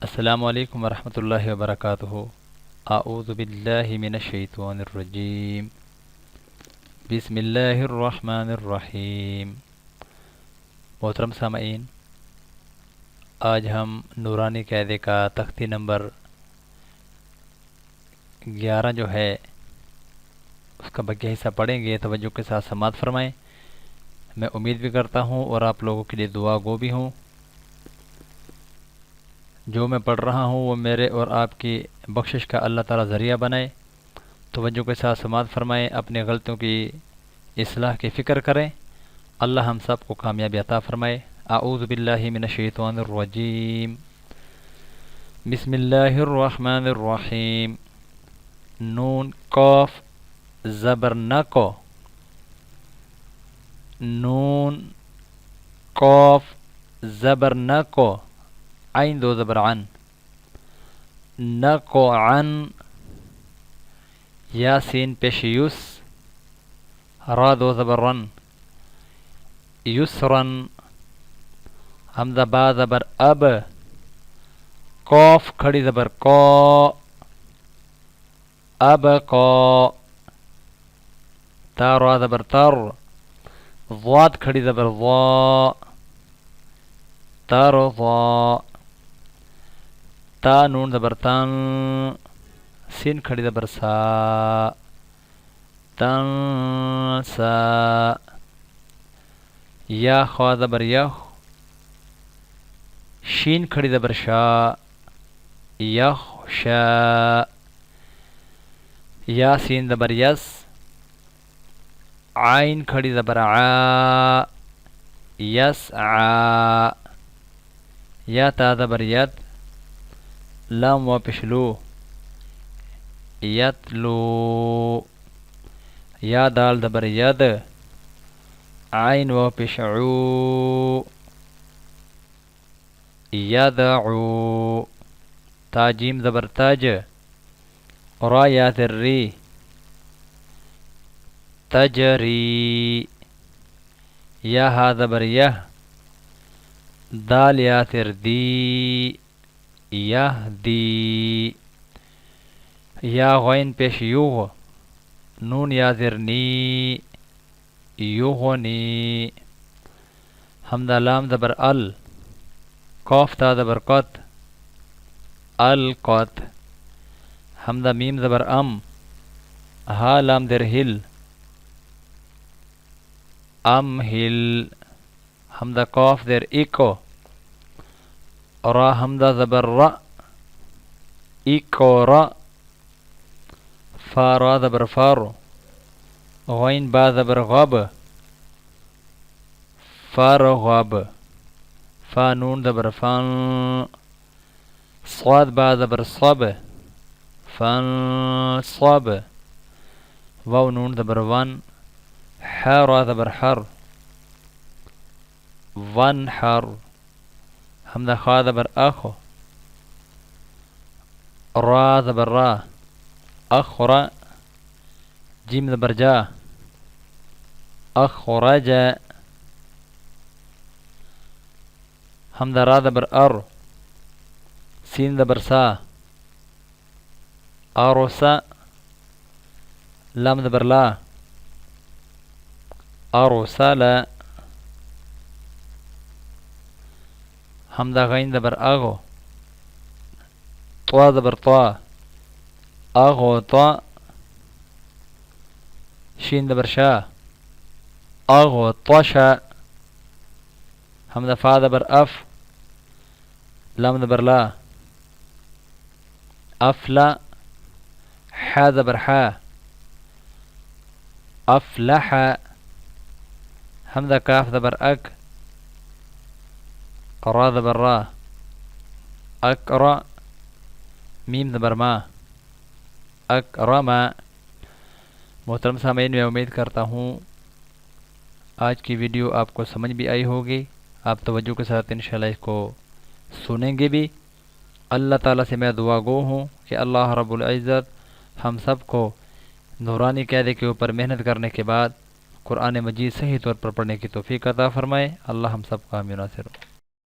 السلام علیکم ورحمۃ اللہ وبرکاتہ۔ اعوذ باللہ من الشیطان الرجیم، بسم اللہ الرحمن الرحیم۔ محترم سامعین، آج ہم نورانی قاعدے کا تختی نمبر 11 جو ہے اس کا بقیہ حصہ پڑھیں گے۔ توجہ کے ساتھ سماعت فرمائیں۔ میں امید بھی کرتا ہوں اور آپ لوگوں کے لیے دعا گو بھی ہوں، جو میں پڑھ رہا ہوں وہ میرے اور آپ کی بخشش کا اللہ تعالیٰ ذریعہ بنائے۔ توجہ کے ساتھ سماعت فرمائیں، اپنی غلطیوں کی اصلاح کی فکر کریں، اللہ ہم سب کو کامیابی عطا فرمائے۔ اعوذ باللہ من الشیطان الرجیم، بسم اللہ الرحمن الرحیم۔ نون قاف زبر نہ کو، نون قاف زبر نہ کو، عین دو زبر عن، نقو عن، یا سین پیش یس، را دو زبر رن، یسرن، حمزہ با زبر اب، قاف کھڑی زبر کو، اب کو، تا را زبر تر، ضاد کھڑی زبر ضا، تر ضا، تا نون زبر تن، سین کھڑی زبر سا، تن سا، یا خوا زبر یخ، شین کھڑی زبر شا، یخ شا، یا سین زبر یس، عین کھڑی زبر عا، یس عا، یا تا زبر ید، لام و پشلو، یتلو، یا دال زبر ید، عین و پشعو، یدعو، تا جیم زبر تج، را یا ذری، تجری، یا ہا زبر یہ، دال یا دی، یہدی، یا غین پیش یوغ، نون یا ذرنی، یغنی، حمزہ لام زبر ال، قاف تا زبر قط، القط، حمزہ میم زبر ام، ہا لام در ہل، ام ہل، حمزہ قاف در اکو، را حمزہ زبر را، اکو را، فا را زبر فار، غین با زبر غب، فرغب، فا نون زبر فن، صاد با زبر صب، فن صب، واو نون زبر ون، ح را زبر حر، ون حر، حمزہ خا زبر اخو، را زبر را، اخرا، جیم زبر جا، اخرج، حمزہ را زبر ار، سین زبر سا، ارسا، لام زبر لا، ارسلا، حمزہ غین زبر اغو، طوا زبر طوا، اغو طوا، شین زبر شا، اغو طشا، حمزہ فا زبر اف، لام زبر لا، افلا، حا زبر حا، افلح، حمزہ کاف زبر اک، را زبر را، اکرا، میم زبر ما، اکرما۔ محترم سامعین، میں امید کرتا ہوں آج کی ویڈیو آپ کو سمجھ بھی آئی ہوگی، آپ توجہ کے ساتھ انشاءاللہ اس کو سنیں گے بھی۔ اللہ تعالیٰ سے میں دعا گو ہوں کہ اللہ رب العزت ہم سب کو نورانی قاعدے کے اوپر محنت کرنے کے بعد قرآن مجید صحیح طور پر پڑھنے کی توفیق عطا فرمائے۔ اللہ ہم سب کا حامی و ناصر ہو۔